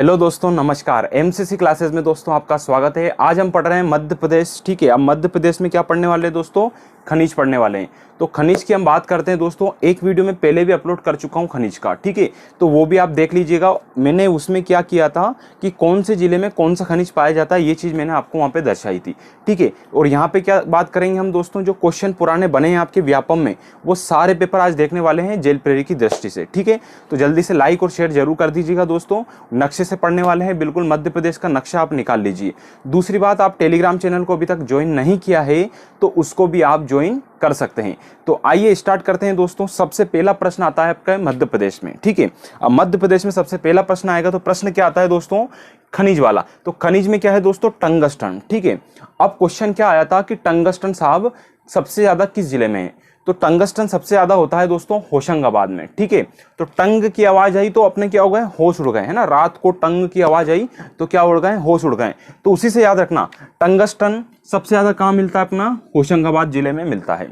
Hello दोस्तों, नमस्कार। MCC classes में दोस्तों आपका स्वागत है। आज हम पढ़ रहे हैं मध्य प्रदेश। ठीक है, अब मध्य प्रदेश में क्या पढ़ने वाले हैं दोस्तों? खनिज पढ़ने वाले हैं। तो खनिज की हम बात करते हैं दोस्तों। एक वीडियो में पहले भी अपलोड कर चुका हूं खनिज का, ठीक है, तो वो भी आप देख लीजिएगा। मैंने उसमें क्या किया था कि कौन से जिले में कौन सा खनिज पाया जाता है, ये चीज़ मैंने आपको वहाँ पे दर्शाई थी, ठीक है। और यहाँ पे क्या बात करेंगे हम दोस्तों, जो क्वेश्चन पुराने बने हैं आपके व्यापम में, वो सारे पेपर आज देखने वाले हैं जेल प्रेरी की दृष्टि से, ठीक है। तो जल्दी से लाइक और शेयर जरूर कर दीजिएगा दोस्तों। नक्शे से पढ़ने वाले हैं, बिल्कुल मध्य प्रदेश का नक्शा आप निकाल लीजिए। दूसरी बात, आप टेलीग्राम चैनल को अभी तक ज्वाइन नहीं किया है तो उसको भी आप ज्वाइन कर सकते हैं। तो आइए स्टार्ट करते हैं दोस्तों। सबसे पहला प्रश्न आता है आपका मध्य प्रदेश में, ठीक है। अब मध्य प्रदेश में सबसे पहला प्रश्न आएगा, तो प्रश्न क्या आता है दोस्तों? खनिज वाला। तो खनिज में क्या है दोस्तों? टंगस्टन, ठीक है। अब क्वेश्चन क्या आया था कि टंगस्टन साहब सबसे ज्यादा किस जिले में है? तो टंगस्टन सबसे ज्यादा होता है दोस्तों होशंगाबाद में, ठीक है। तो टंग की आवाज आई तो अपने क्या हो गए? होश उड़ गए, है ना। रात को टंग की आवाज आई तो क्या उड़ गए? होश उड़ गए। तो उसी से याद रखना, टंगस्टन सबसे ज्यादा कहां मिलता है? अपना होशंगाबाद जिले में मिलता है।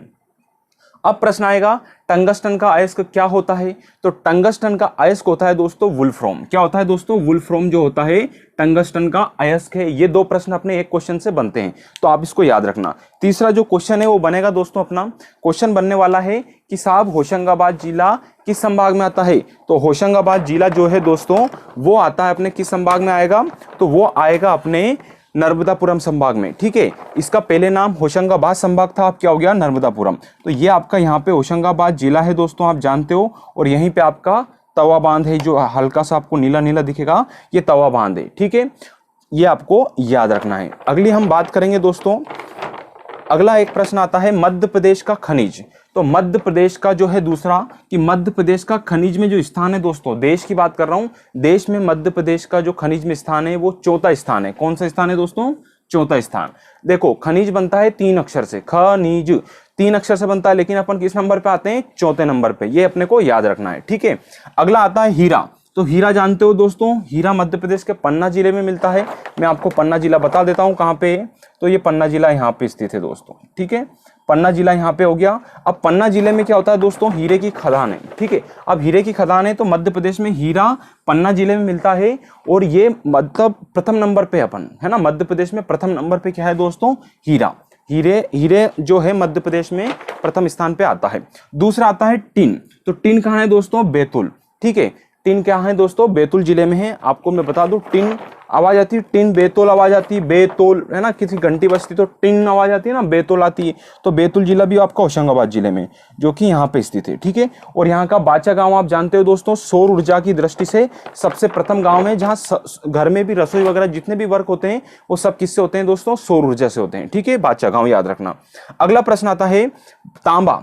अब प्रश्न आएगा, टंगस्टन का अयस्क क्या होता है? तो टंगस्टन का अयस्क होता है दोस्तों वुल्फ्रोम। क्या होता है दोस्तों? वुल्फ्रोम जो होता है टंगस्टन का अयस्क है। ये दो प्रश्न अपने एक क्वेश्चन से बनते हैं, तो आप इसको याद रखना। तीसरा जो क्वेश्चन है वो बनेगा दोस्तों, अपना क्वेश्चन बनने वाला है कि साहब होशंगाबाद जिला किस संभाग में आता है? तो होशंगाबाद जिला जो है दोस्तों वो आता है अपने किस संभाग में आएगा? तो वो आएगा अपने नर्मदापुरम संभाग में, ठीक है। इसका पहले नाम होशंगाबाद संभाग था, अब क्या हो गया? नर्मदापुरम। तो ये आपका यहाँ पे होशंगाबाद जिला है दोस्तों, आप जानते हो। और यहीं पे आपका तवा बांध है, जो हल्का सा आपको नीला नीला दिखेगा, ये तवा बांध है, ठीक है। ये आपको याद रखना है। अगली हम बात करेंगे दोस्तों, अगला एक प्रश्न आता है मध्य प्रदेश का खनिज। तो मध्य प्रदेश का जो है दूसरा, कि मध्य प्रदेश का खनिज में जो स्थान है दोस्तों, देश की बात कर रहा हूं, देश में मध्य प्रदेश का जो खनिज में स्थान है वो चौथा स्थान है। कौन सा स्थान है दोस्तों? चौथा स्थान। देखो, खनिज बनता है 3 अक्षर से, खनिज 3 अक्षर से बनता है, लेकिन अपन किस नंबर पे आते हैं? चौथे नंबर पे। ये अपने को याद रखना है, ठीक है। अगला आता है हीरा। तो हीरा जानते हो दोस्तों, हीरा मध्य प्रदेश के पन्ना जिले में मिलता है। मैं आपको पन्ना जिला बता देता हूं कहां पे है। तो ये पन्ना जिला यहाँ पे स्थित है दोस्तों, ठीक है। पन्ना जिला यहाँ पे हो गया। अब पन्ना जिले में क्या होता है दोस्तों? हीरे की खदान है, ठीक है। अब हीरे की खदान है तो मध्य प्रदेश में हीरा पन्ना जिले में मिलता है। और ये मतलब प्रथम नंबर पे अपन, है ना, मध्य प्रदेश में प्रथम नंबर पे क्या है दोस्तों? हीरा। हीरे जो है मध्य प्रदेश में प्रथम स्थान पे आता है। दूसरा आता है टिन। तो टिन कहाँ है दोस्तों? बैतूल, ठीक है। टिन क्या है दोस्तों? बैतूल जिले में है। आपको मैं बता दूं, टिन आवाज आती है, टिन बैतूल आवाज आती है, बैतूल, है ना, किसी घंटी बजती तो टिन आवाज आती है ना, बैतूल आती है। तो बैतूल जिला भी आपका होशंगाबाद जिले में, जो कि यहाँ पे स्थित है, ठीक है। और यहाँ का बाचा गांव आप जानते हो दोस्तों, सौर ऊर्जा की दृष्टि से सबसे प्रथम गांव है, जहाँ घर में भी रसोई वगैरह जितने भी वर्क होते हैं वो सब किससे होते हैं दोस्तों? सौर ऊर्जा से होते हैं, ठीक है। बाचा गांव याद रखना। अगला प्रश्न आता है तांबा।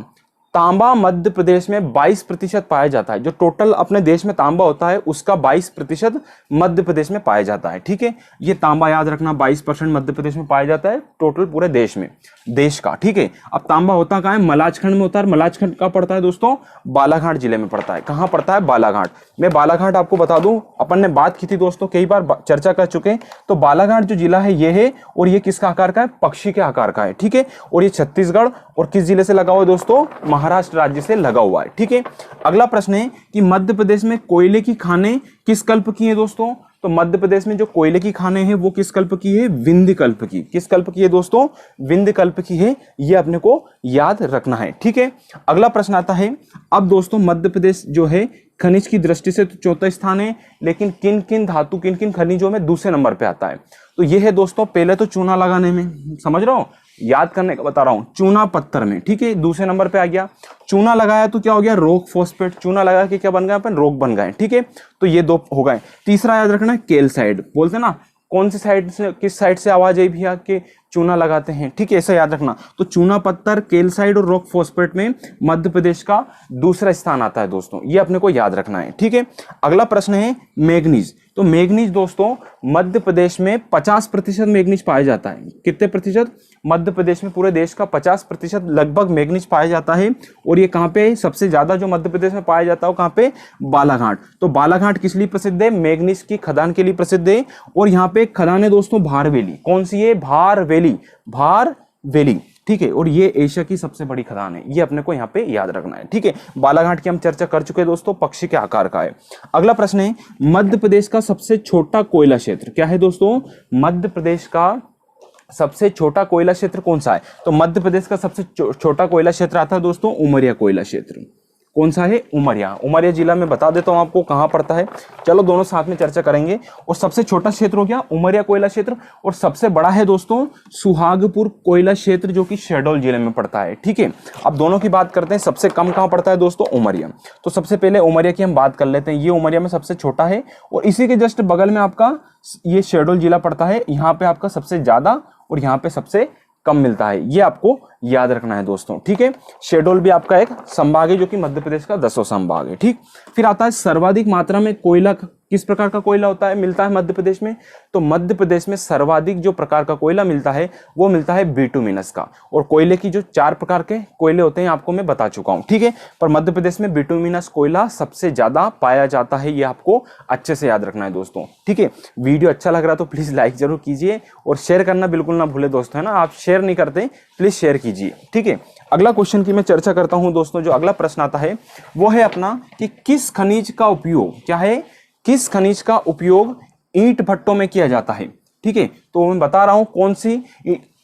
तांबा मध्य प्रदेश में 22% पाया जाता है। जो टोटल अपने देश में तांबा होता है उसका 22% मध्य प्रदेश में पाया जाता है, ठीक है। ये तांबा याद रखना, 22% मध्य प्रदेश में पाया जाता है टोटल पूरे देश में, देश का, ठीक है। अब तांबा होता कहाँ है? मलाजखंड में होता है। मलाजखंड कहाँ पड़ता है दोस्तों? बालाघाट जिले में पड़ता है। कहाँ पड़ता है? बालाघाट। मैं बालाघाट आपको बता दूं, अपन ने बात की थी दोस्तों, कई बार चर्चा कर चुके। तो बालाघाट जो जिला है ये है, और ये किसका आकार का है? पक्षी के आकार का है, ठीक है। और ये छत्तीसगढ़ और किस जिले से लगा हुआ है दोस्तों? महाराष्ट्र राज्य से लगा हुआ है, ठीक है। अगला प्रश्न है कि मध्य प्रदेश में कोयले की खानें किस कल्प की है दोस्तों? तो मध्य प्रदेश में जो कोयले की खानें हैं वो किस कल्प की है? विंध्य कल्प की। किस कल्प की है दोस्तों? विंध्य कल्प की है। ये अपने को याद रखना है, ठीक है। अगला प्रश्न आता है, अब दोस्तों मध्य प्रदेश जो है खनिज की दृष्टि से तो चौथा स्थान है, लेकिन किन किन धातु, किन किन खनिजों में दूसरे नंबर पे आता है? तो ये है दोस्तों, पहले तो चूना लगाने में, समझ रहा हूं, याद करने का बता रहा हूं, चूना पत्थर में, ठीक है, दूसरे नंबर पे आ गया। चूना लगाया तो क्या हो गया? Rock phosphate. चूना लगा के क्या बन गया? अपन रॉक बन गए, ठीक है। तो ये दो हो गए। तीसरा याद रखना, कैल्साइड। बोलते ना, कौन सी साइड से, किस साइड से आवाज आई भैया कि चूना लगाते हैं, ठीक है, ऐसा याद रखना। तो चूना पत्थर, कैल्साइड और रॉक फॉस्फेट में मध्य प्रदेश का दूसरा स्थान आता है दोस्तों, ये अपने को याद रखना है, ठीक है। अगला प्रश्न है मैग्नीज। तो मैग्नीज दोस्तों मध्य प्रदेश में 50% मैग्नीज पाया जाता है। कितने प्रतिशत? मध्य प्रदेश में पूरे देश का 50% लगभग मैग्नीज पाया जाता है। और ये कहाँ पे? सबसे ज्यादा जो मध्य प्रदेश में पाया जाता है वो कहाँ पे? बालाघाट। तो बालाघाट किस लिए प्रसिद्ध है? मैग्नीज की खदान के लिए प्रसिद्ध है। और यहाँ पे खदान है दोस्तों भारवेली। कौन सी है? भारवेली। भारवेली, ठीक है, और ये एशिया की सबसे बड़ी खदान है, ये अपने को यहाँ पे याद रखना है। ठीक है, बालाघाट की हम चर्चा कर चुके हैं दोस्तों, पक्षी के आकार का है। अगला प्रश्न है, मध्य प्रदेश का सबसे छोटा कोयला क्षेत्र क्या है दोस्तों? मध्य प्रदेश का सबसे छोटा कोयला क्षेत्र कौन सा है? तो मध्य प्रदेश का सबसे छोटा कोयला क्षेत्र आता है दोस्तों उमरिया कोयला क्षेत्र। कौन सा है? उमरिया। उमरिया जिला में बता देता हूं आपको कहां पड़ता है, चलो दोनों साथ में चर्चा करेंगे। और सबसे छोटा क्षेत्र हो गया उमरिया कोयला क्षेत्र, और सबसे बड़ा है दोस्तों सुहागपुर कोयला क्षेत्र जो कि शहडोल जिले में पड़ता है। ठीक है, अब दोनों की बात करते हैं, सबसे कम कहां पड़ता है दोस्तों? उमरिया। तो सबसे पहले उमरिया की हम बात कर लेते हैं, ये उमरिया में सबसे छोटा है, और इसी के जस्ट बगल में आपका ये शहडोल जिला पड़ता है, यहाँ पे आपका सबसे ज्यादा और यहाँ पे सबसे कम मिलता है, ये आपको याद रखना है दोस्तों। ठीक है, शहडोल भी आपका एक संभाग है जो कि मध्य प्रदेश का 10वां संभाग है। ठीक, फिर आता है सर्वाधिक मात्रा में कोयला किस प्रकार का कोयला होता है मिलता है मध्य प्रदेश में? तो मध्य प्रदेश में सर्वाधिक जो प्रकार का कोयला मिलता है वो मिलता है बिटुमिनस का, और कोयले की जो 4 प्रकार के कोयले होते हैं आपको मैं बता चुका हूं। ठीक है, पर मध्य प्रदेश में बिटुमिनस कोयला सबसे ज्यादा पाया जाता है, ये आपको अच्छे से याद रखना है दोस्तों। ठीक है, वीडियो अच्छा लग रहा तो प्लीज लाइक जरूर कीजिए और शेयर करना बिल्कुल ना भूले दोस्तों, है ना, आप शेयर नहीं करते, प्लीज शेयर कीजिए। ठीक है, अगला क्वेश्चन की मैं चर्चा करता हूं दोस्तों, जो अगला प्रश्न आता है वो है अपना कि किस खनिज का उपयोग क्या है, किस खनिज का उपयोग ईंट भट्टों में किया जाता है? ठीक है, तो मैं बता रहा हूं कौन सी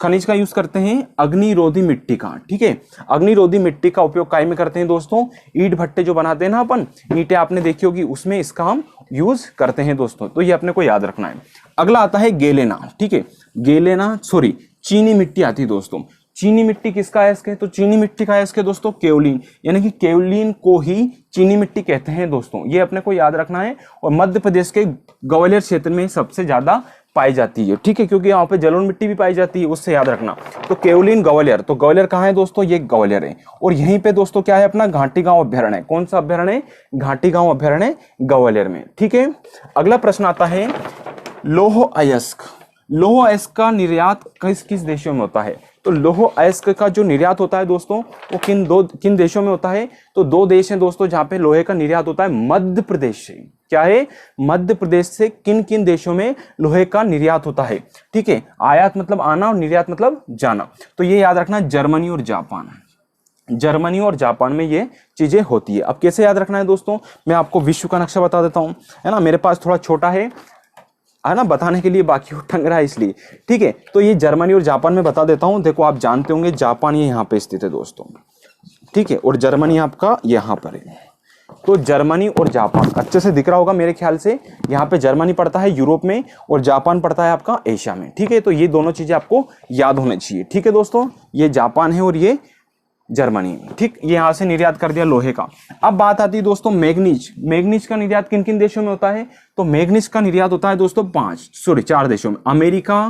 खनिज का यूज करते हैं, अग्निरोधी मिट्टी का। ठीक है, अग्निरोधी मिट्टी का उपयोग काय में करते हैं दोस्तों? ईंट भट्टे जो बनाते हैं ना अपन, ईंटें आपने देखी होगी, उसमें इसका हम यूज करते हैं दोस्तों, तो ये अपने को याद रखना है। अगला आता है गेलेना। ठीक है, गेलेना सॉरी चीनी मिट्टी आती है दोस्तों। चीनी मिट्टी किसका अयस्क है? तो चीनी मिट्टी का अयस्क है दोस्तों केओलिन, यानी कि केओलिन को ही चीनी मिट्टी कहते हैं दोस्तों, ये अपने को याद रखना है। और मध्य प्रदेश के ग्वालियर क्षेत्र में सबसे ज्यादा पाई जाती है। ठीक है, क्योंकि यहाँ पे जलोढ़ मिट्टी भी पाई जाती है, उससे याद रखना। तो केओलिन ग्वालियर, तो ग्वालियर कहाँ है दोस्तों? ये ग्वालियर है, और यहीं पे दोस्तों क्या है अपना घाटी गांव अभ्यारण्य। कौन सा अभ्यारण्य? घाटी गांव अभ्यारण्य ग्वालियर में। ठीक है, अगला प्रश्न आता है लौह अयस्क। लौह अयस्क का निर्यात किस किस देशों में होता है? तो लौह अयस्क का जो निर्यात होता है दोस्तों वो किन देशों में होता है? तो 2 देश हैं दोस्तों जहां पे लोहे का निर्यात होता है, मध्य प्रदेश से। क्या है? मध्य प्रदेश से किन किन देशों में लोहे का निर्यात होता है? ठीक है, आयात मतलब आना और निर्यात मतलब जाना, तो ये याद रखना, जर्मनी और जापान। जर्मनी और जापान में ये चीजें होती है। अब कैसे याद रखना है दोस्तों? मैं आपको विश्व का नक्शा बता देता हूं, है ना, मेरे पास थोड़ा छोटा है ना बताने के लिए, बाकी टंग रहा है इसलिए। ठीक है, तो ये जर्मनी और जापान में बता देता हूं। देखो आप जानते होंगे जापान ये यहाँ पे स्थित है दोस्तों, ठीक है, और जर्मनी आपका यहाँ पर है। तो जर्मनी और जापान अच्छे से दिख रहा होगा मेरे ख्याल से, यहाँ पे जर्मनी पड़ता है यूरोप में और जापान पड़ता है आपका एशिया में। ठीक है, तो ये दोनों चीजें आपको याद होनी चाहिए। ठीक है दोस्तों, ये जापान है और ये जर्मनी। ठीक, ये यहां से निर्यात कर दिया लोहे का। अब बात आती है दोस्तों मैग्नीज। मैग्नीज का निर्यात किन किन देशों में होता है? तो मैग्नीज का निर्यात होता है दोस्तों 4 देशों में, अमेरिका,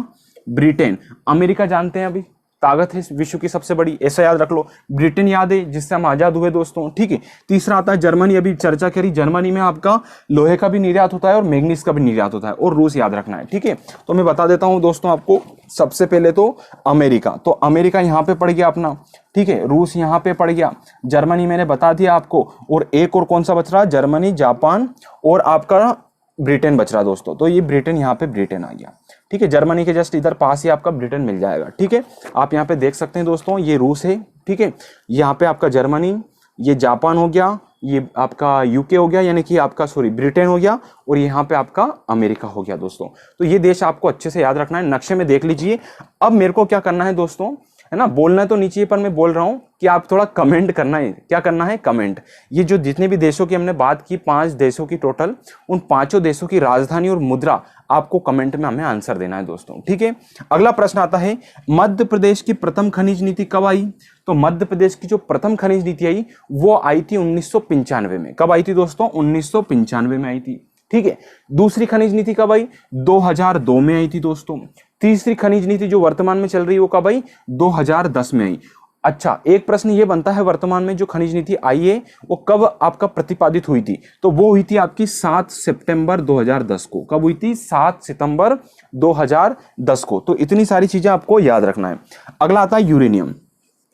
ब्रिटेन। अमेरिका जानते हैं अभी ताकत है विश्व की सबसे बड़ी, ऐसा याद रख लो। ब्रिटेन याद है जिससे हम आजाद हुए दोस्तों। ठीक है, तीसरा आता है जर्मनी, अभी चर्चा करी, जर्मनी में आपका लोहे का भी निर्यात होता है और मैग्नीज का भी निर्यात होता है, और रूस याद रखना है। ठीक है, तो मैं बता देता हूं दोस्तों आपको, सबसे पहले तो अमेरिका, तो अमेरिका यहाँ पे पड़ गया अपना। ठीक है, रूस यहाँ पे पड़ गया, जर्मनी मैंने बता दिया आपको, और एक और कौन सा बच रहा? जर्मनी, जापान और आपका ब्रिटेन बच रहा दोस्तों। तो ये ब्रिटेन, यहाँ पे ब्रिटेन आ गया। ठीक है, जर्मनी के जस्ट इधर पास ही आपका ब्रिटेन मिल जाएगा। ठीक है, आप यहाँ पे देख सकते हैं दोस्तों, ये रूस है। ठीक है, यहाँ पे आपका जर्मनी, ये जापान हो गया, ये आपका यूके हो गया, यानी कि आपका ब्रिटेन हो गया, और यहाँ पे आपका अमेरिका हो गया दोस्तों। तो ये देश आपको अच्छे से याद रखना है, नक्शे में देख लीजिए। अब मेरे को क्या करना है दोस्तों, है ना, बोलना तो नीचे, पर मैं बोल रहा हूं कि आप थोड़ा कमेंट करना है। क्या करना है? कमेंट। ये जो जितने भी देशों की हमने बात की, 5 देशों की टोटल, उन 5 देशों की राजधानी और मुद्रा आपको कमेंट में हमें आंसर देना है दोस्तों। ठीक है, अगला प्रश्न आता है मध्य प्रदेश की प्रथम खनिज नीति कब आई? तो मध्य प्रदेश की जो प्रथम खनिज नीति आई वो आई थी 1995 में। कब आई थी दोस्तों? 1995 में आई थी। ठीक है, दूसरी खनिज नीति कब आई? 2002 में आई थी दोस्तों। तीसरी खनिज नीति जो वर्तमान में चल रही है वो कब आई? 2010 में आई। अच्छा, एक प्रश्न ये बनता है, वर्तमान में जो खनिज नीति आई है वो कब आपका प्रतिपादित हुई थी? तो वो हुई थी आपकी 7 सितंबर 2010 को। कब हुई थी? 7 सितंबर 2010 को। तो इतनी सारी चीजें आपको याद रखना है। अगला आता है यूरेनियम।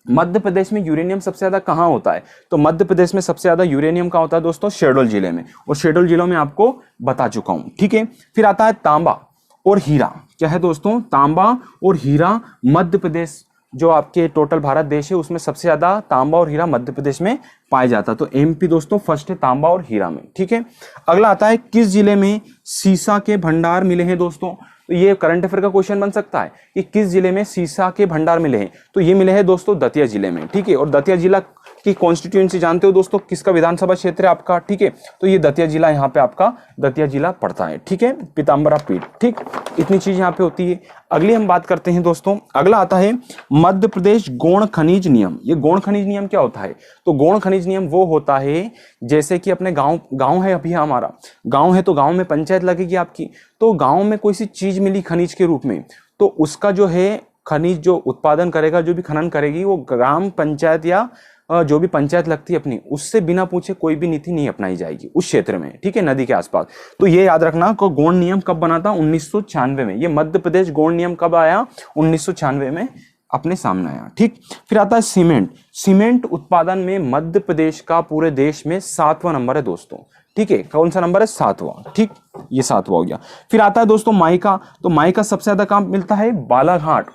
मध्य प्रदेश में यूरेनियम सबसे ज्यादा कहाँ होता है? तो मध्य प्रदेश में सबसे ज्यादा यूरेनियम कहाँ होता है दोस्तों? शहडोल जिले में, और शहडोल जिलों में आपको बता चुका हूं। ठीक है, फिर आता है तांबा और हीरा। क्या है दोस्तों? तांबा और हीरा मध्य प्रदेश जो आपके टोटल भारत देश है उसमें सबसे ज्यादा तांबा और हीरा मध्य प्रदेश में पाया जाता है। तो एमपी दोस्तों फर्स्ट है तांबा और हीरा में, ठीक है। अगला आता है किस जिले में सीसा के भंडार मिले हैं दोस्तों। तो ये करंट अफेयर का क्वेश्चन बन सकता है कि किस जिले में सीसा के भंडार मिले हैं। तो ये मिले हैं दोस्तों दतिया जिले में, ठीक है। और दतिया जिला की कॉन्स्टिट्यूएंसी जानते हो दोस्तों, किसका विधानसभा क्षेत्र है आपका, ठीक है। तो ये दतिया जिला यहाँ पे आपका दतिया जिला पड़ता है, ठीक है, पीताम्बरा पीठ, ठीक। इतनी चीज यहाँ पे होती है। अगली हम बात करते हैं दोस्तों, अगला आता है मध्य प्रदेश गौण खनिज नियम। ये गौण खनिज नियम क्या होता है? तो गौण खनिज नियम वो होता है जैसे कि अपने गांव है, अभी हमारा गांव है तो गांव में पंचायत लगेगी आपकी। तो गांव में कोई सी चीज मिली खनिज के रूप में, तो उसका जो है खनिज जो उत्पादन करेगा, जो भी खनन करेगी, वो ग्राम पंचायत या जो भी पंचायत लगती है अपनी, उससे बिना पूछे कोई भी नीति नहीं अपनाई जाएगी उस क्षेत्र में, ठीक है, नदी के आसपास। तो ये याद रखना को गौण नियम कब बना था? 1996 में। ये मध्य प्रदेश गौण नियम कब आया? 1996 में अपने सामने आया, ठीक। फिर आता है सीमेंट। सीमेंट उत्पादन में मध्य प्रदेश का पूरे देश में 7वां नंबर है दोस्तों, ठीक है। कौन सा नंबर है? 7वां, ठीक, ये 7वां हो गया। फिर आता है दोस्तों माइका। तो माइका सबसे ज्यादा कहाँ मिलता है? बालाघाट,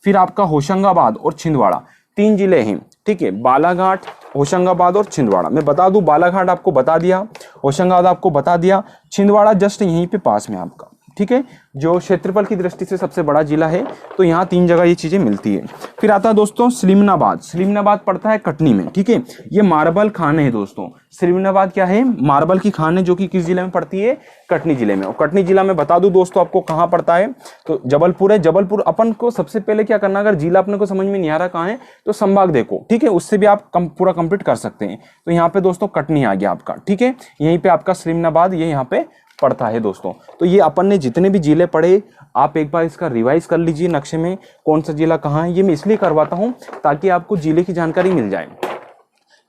फिर आपका होशंगाबाद और छिंदवाड़ा, 3 जिले हैं, ठीक है, बालाघाट, होशंगाबाद और छिंदवाड़ा। मैं बता दूं, बालाघाट आपको बता दिया, होशंगाबाद आपको बता दिया, छिंदवाड़ा जस्ट यहीं पे पास में आपका, ठीक है, जो क्षेत्रफल की दृष्टि से सबसे बड़ा जिला है। तो यहाँ 3 जगह ये चीजें मिलती है। फिर आता है दोस्तों स्लिमनाबाद। स्लिमनाबाद पड़ता है कटनी में, ठीक है। ये मार्बल खान है दोस्तों। स्लिमनाबाद क्या है? मार्बल की खान है, जो कि किस जिले में पड़ती है? कटनी जिले में। और कटनी जिला में बता दूं दोस्तों आपको कहाँ पड़ता है? तो जबलपुर है। जबलपुर अपन को सबसे पहले क्या करना, अगर जिला अपने को समझ में नहीं आ रहा कहाँ है तो संभाग देखो, ठीक है, उससे भी आप पूरा कंप्लीट कर सकते हैं। तो यहाँ पे दोस्तों कटनी आ गया आपका, ठीक है, यहीं पे आपका स्लिमनाबाद ये यहाँ पे पड़ता है दोस्तों। तो ये अपन ने जितने भी जिले पढ़े, आप एक बार इसका रिवाइज कर लीजिए नक्शे में, कौन सा जिला कहाँ है। ये मैं इसलिए करवाता हूँ ताकि आपको जिले की जानकारी मिल जाए।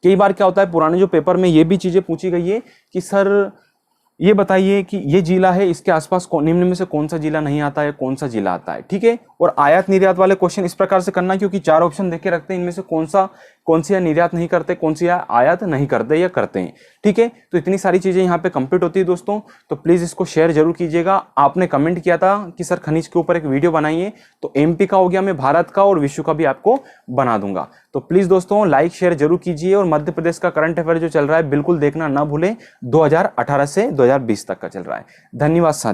कई बार क्या होता है, पुराने जो पेपर में ये भी चीजें पूछी गई है कि सर ये बताइए कि ये जिला है, इसके आसपास निम्न में से कौन सा जिला नहीं आता है, कौन सा जिला आता है, ठीक है। और आयात निर्यात वाले क्वेश्चन इस प्रकार से करना, क्योंकि 4 ऑप्शन देके रखते हैं, इनमें से कौन सी निर्यात नहीं करते, कौन सी आयात नहीं करते या करते हैं, ठीक है। तो इतनी सारी चीजें यहाँ पे कंप्लीट होती है दोस्तों। तो प्लीज इसको शेयर जरूर कीजिएगा। आपने कमेंट किया था कि सर खनिज के ऊपर एक वीडियो बनाइए, तो एमपी का हो गया, मैं भारत का और विश्व का भी आपको बना दूंगा। तो प्लीज दोस्तों लाइक शेयर जरूर कीजिए। और मध्य प्रदेश का करंट अफेयर जो चल रहा है बिल्कुल देखना ना भूलें, 2018 से 2020 तक का चल रहा है। धन्यवाद साथी।